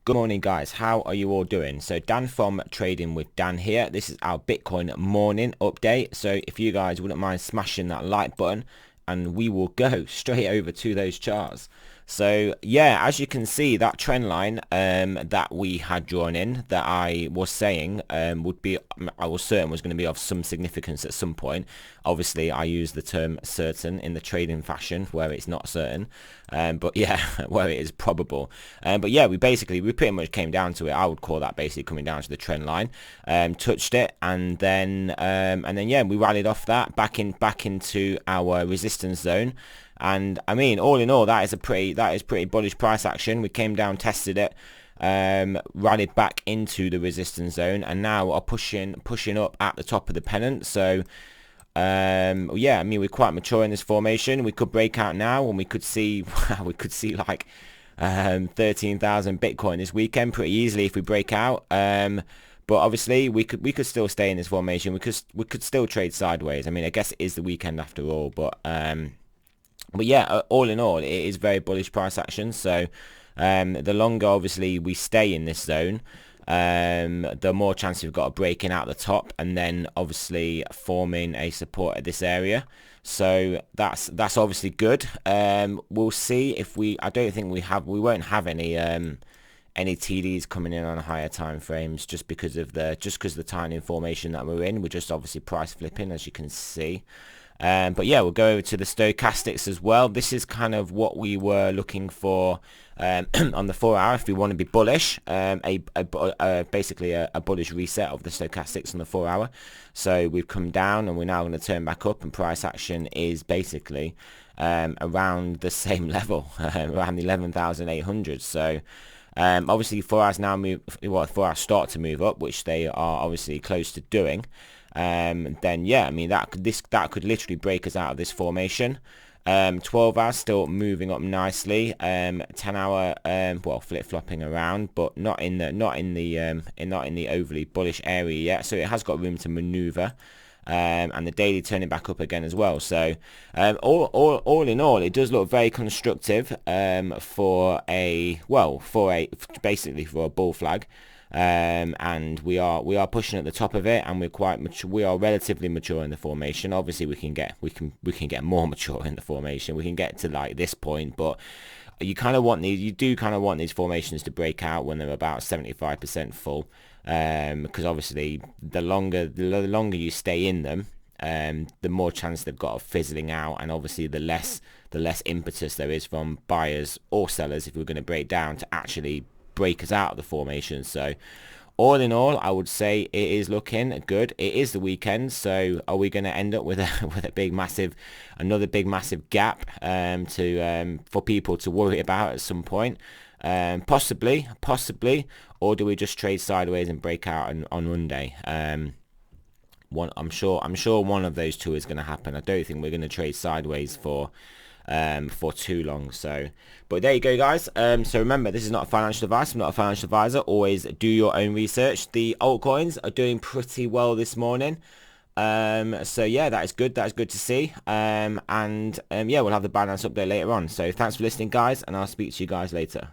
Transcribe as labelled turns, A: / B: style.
A: Good morning guys, how are you all doing? So Dan from Trading with Dan here. This is our Bitcoin morning update. So if you guys wouldn't mind smashing that like button, and we will go straight over to those charts. So yeah, as you can see, that trend line that we had drawn in, that I was saying would be, I was certain was going to be of some significance at some point. Obviously I use the term certain in the trading fashion where it's not certain, but yeah, where it is probable. But yeah, we pretty much came down to it. I would call that basically coming down to the trend line. Touched it, and then yeah, we rallied off that back into our resistance zone. And I mean, all in all, that is pretty bullish price action. We came down, tested it, rallied back into the resistance zone, and now are pushing up at the top of the pennant. So yeah, I mean, we're quite mature in this formation. We could break out now, and we could see like 13,000 Bitcoin this weekend pretty easily if we break out. But obviously we could still stay in this formation. We could still trade sideways. I mean, I guess it is the weekend after all, but yeah, all in all, it is very bullish price action. So the longer obviously we stay in this zone, the more chance we've got of breaking out the top and then obviously forming a support at this area. So that's obviously good. We'll see if I don't think we won't have any TDs coming in on higher time frames just because of the tiny formation that we're in. We're just obviously price flipping, as you can see. But yeah, we'll go over to the Stochastics as well. This is kind of what we were looking for on the 4 hour if we want to be bullish. Basically a bullish reset of the Stochastics on the 4 hour. So we've come down and we're now going to turn back up, and price action is basically around the same level, around 11,800. So obviously 4 hours now 4 hours start to move up, which they are obviously close to doing. Then yeah, I mean that could literally break us out of this formation. 12 hours still moving up nicely. 10 hour well, flip-flopping around, but not in the overly bullish area yet, so it has got room to maneuver. And the daily turning back up again as well. So all in all, it does look very constructive basically for a bull flag. And we are pushing at the top of it, and we are relatively mature in the formation. Obviously we can get more mature in the formation. We can get to like this point, but you do kind of want these formations to break out when they're about 75% full, because obviously the longer you stay in them, the more chance they've got of fizzling out, and obviously the less impetus there is from buyers or sellers, if we're going to break down, to actually break us out of the formation. So all in all, I would say it is looking good. It is the weekend, so are we going to end up with another big massive gap for people to worry about at some point? Possibly, or do we just trade sideways and break out on Monday? I'm sure one of those two is going to happen. I don't think we're going to trade sideways for too long. So, but there you go, guys. So remember, this is not a financial advice. I'm not a financial advisor. Always do your own research. The altcoins are doing pretty well this morning. So yeah, that is good to see. And yeah, we'll have the balance update later on. So thanks for listening, guys, and I'll speak to you guys later.